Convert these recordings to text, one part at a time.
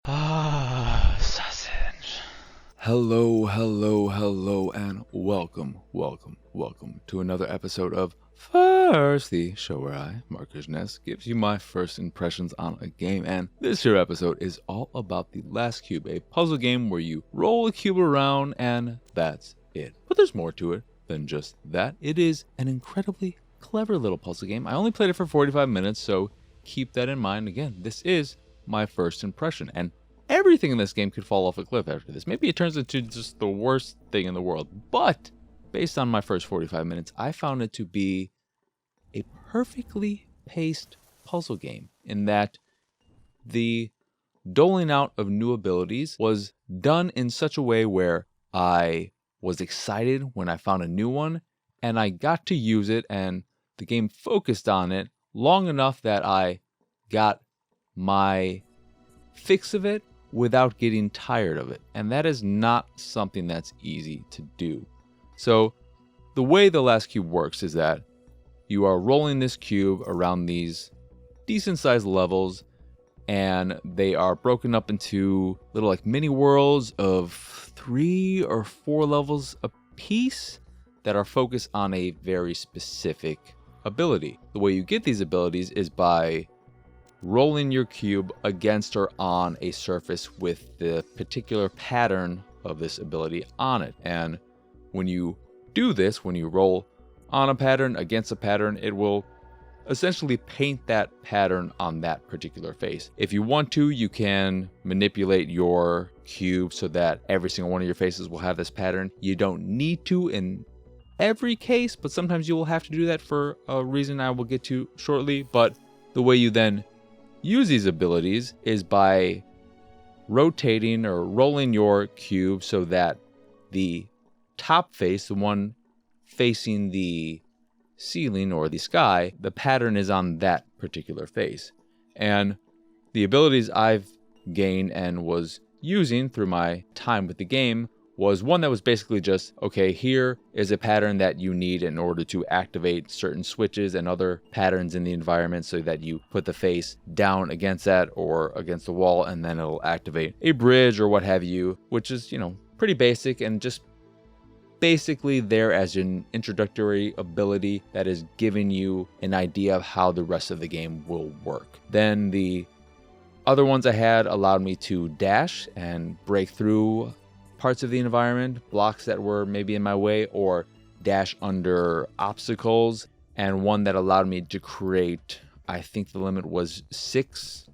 Sausage. Hello, and welcome to another episode of First, the show where I, Marcus Ness, gives you my first impressions on a game. And this here episode is all about The Last Cube, a puzzle game where you roll a cube around and that's it. But there's more to it than just that. It is an incredibly clever little puzzle game. I only played it for 45 minutes, so keep that in mind. Again, this is my first impression, and everything in this game could fall off a cliff after this. Maybe it turns into just the worst thing in the world, but based on my first 45 minutes, I found it to be a perfectly paced puzzle game in that the doling out of new abilities was done in such a way where I was excited when I found a new one and I got to use it, and the game focused on it long enough that I got my fix of it without getting tired of it. And that is not something that's easy to do. So the way The Last Cube works is that you are rolling this cube around these decent sized levels, and they are broken up into little like mini worlds of 3 or 4 levels a piece that are focused on a very specific ability. The way you get these abilities is by rolling your cube against or on a surface with the particular pattern of this ability on it. And when you do this, when you roll on a pattern against a pattern, it will essentially paint that pattern on that particular face. If you want to, you can manipulate your cube so that every single one of your faces will have this pattern. You don't need to in every case, but sometimes you will have to do that for a reason I will get to shortly. But the way you then use these abilities is by rotating or rolling your cube so that the top face, the one facing the ceiling or the sky, the pattern is on that particular face. And the abilities I've gained and was using through my time with the game was one that was basically just, okay, here is a pattern that you need in order to activate certain switches and other patterns in the environment, so that you put the face down against that or against the wall, and then it'll activate a bridge or what have you, which is, pretty basic and just basically there as an introductory ability that is giving you an idea of how the rest of the game will work. Then the other ones I had allowed me to dash and break through parts of the environment, blocks that were maybe in my way, or dash under obstacles, and one that allowed me to create, I think the limit was 6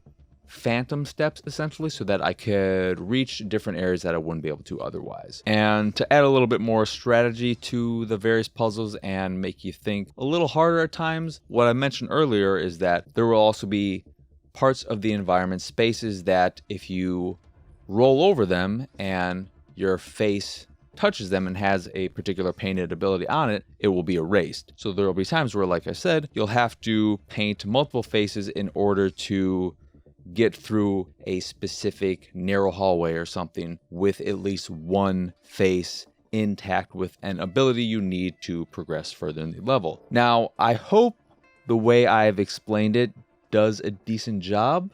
phantom steps essentially, so that I could reach different areas that I wouldn't be able to otherwise. And to add a little bit more strategy to the various puzzles and make you think a little harder at times, what I mentioned earlier is that there will also be parts of the environment, spaces that if you roll over them and your face touches them and has a particular painted ability on it, it will be erased. So there will be times where, like I said, you'll have to paint multiple faces in order to get through a specific narrow hallway or something with at least one face intact with an ability you need to progress further in the level. Now, I hope the way I've explained it does a decent job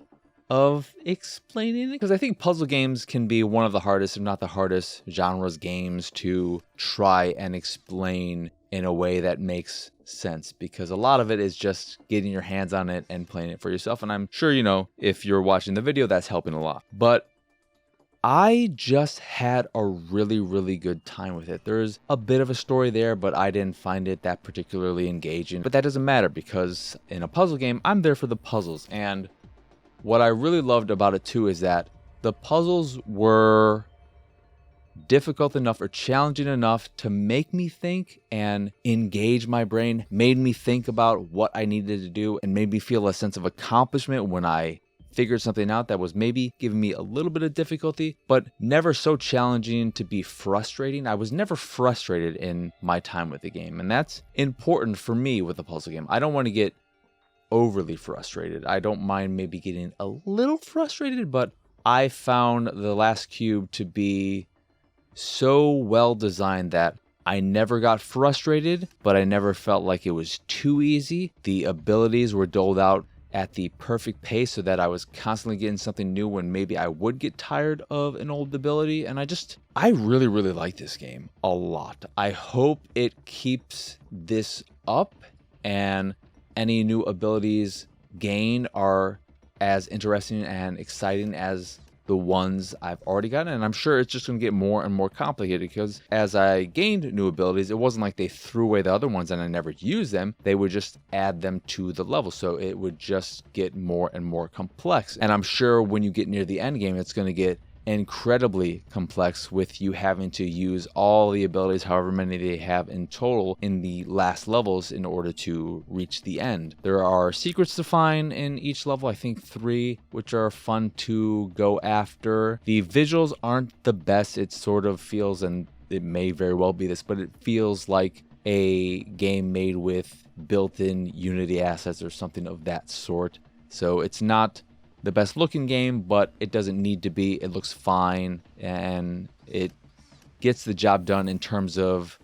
of explaining it, because I think puzzle games can be one of the hardest, if not the hardest, genres games to try and explain in a way that makes sense, because a lot of it is just getting your hands on it and playing it for yourself. And I'm sure, if you're watching the video, that's helping a lot. But I just had a really, really good time with it. There's a bit of a story there, but I didn't find it that particularly engaging. But that doesn't matter, because in a puzzle game, I'm there for the puzzles. And what I really loved about it too is that the puzzles were difficult enough or challenging enough to make me think and engage my brain, made me think about what I needed to do, and made me feel a sense of accomplishment when I figured something out that was maybe giving me a little bit of difficulty, but never so challenging to be frustrating. I was never frustrated in my time with the game, and that's important for me with a puzzle game. I don't want to get overly frustrated. I don't mind maybe getting a little frustrated, but I found The Last Cube to be so well designed that I never got frustrated, but I never felt like it was too easy. The abilities were doled out at the perfect pace so that I was constantly getting something new when maybe I would get tired of an old ability. And I really, really like this game a lot. I hope it keeps this up and any new abilities gained are as interesting and exciting as the ones I've already gotten, and I'm sure it's just going to get more and more complicated because as I gained new abilities, it wasn't like they threw away the other ones and I never used them. They would just add them to the level, so it would just get more and more complex. And I'm sure when you get near the end game, it's going to get incredibly complex with you having to use all the abilities, however many they have in total, in the last levels in order to reach the end. There are secrets to find in each level, I think 3, which are fun to go after. The visuals aren't the best. It sort of feels, and it may very well be this, but it feels like a game made with built-in Unity assets or something of that sort. So it's not the best looking game, but it doesn't need to be. It looks fine and it gets the job done in terms of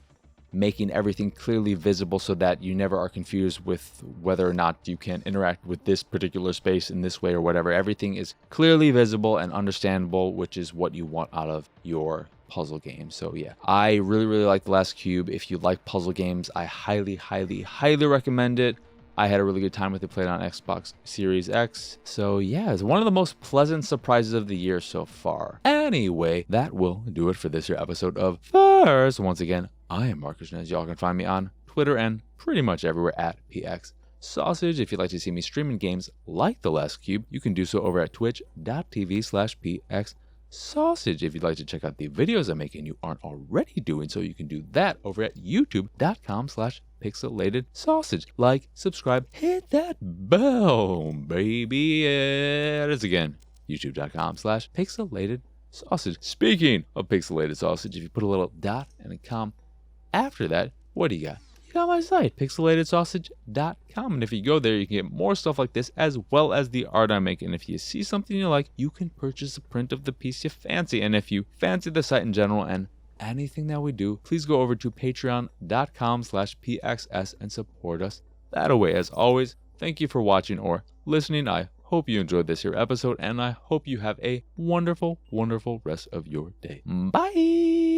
making everything clearly visible so that you never are confused with whether or not you can interact with this particular space in this way or whatever. Everything is clearly visible and understandable, which is what you want out of your puzzle game. So yeah, I really, really like The Last Cube. If you like puzzle games, I highly, highly, highly recommend it. I had a really good time with it, played on Xbox Series X. So yeah, it's one of the most pleasant surprises of the year so far. Anyway, that will do it for this here episode of First. Once again, I am Marcus Nez. Y'all can find me on Twitter and pretty much everywhere at PX Sausage. If you'd like to see me streaming games like The Last Cube, you can do so over at twitch.tv/PX Sausage. If you'd like to check out the videos I make and you aren't already doing so, you can do that over at youtube.com/Pixelated Sausage. Like, subscribe, hit that bell, baby. It is again, youtube.com/Pixelated Sausage. Speaking of Pixelated Sausage, if you put a little dot and a com after that, what do you got? You got my site, pixelatedsausage.com. And if you go there, you can get more stuff like this as well as the art I make. And if you see something you like, you can purchase a print of the piece you fancy. And if you fancy the site in general and anything that we do, please go over to patreon.com/PXS and support us that way. As always, thank you for watching or listening. I hope you enjoyed this here episode, and I hope you have a wonderful, wonderful rest of your day. Bye!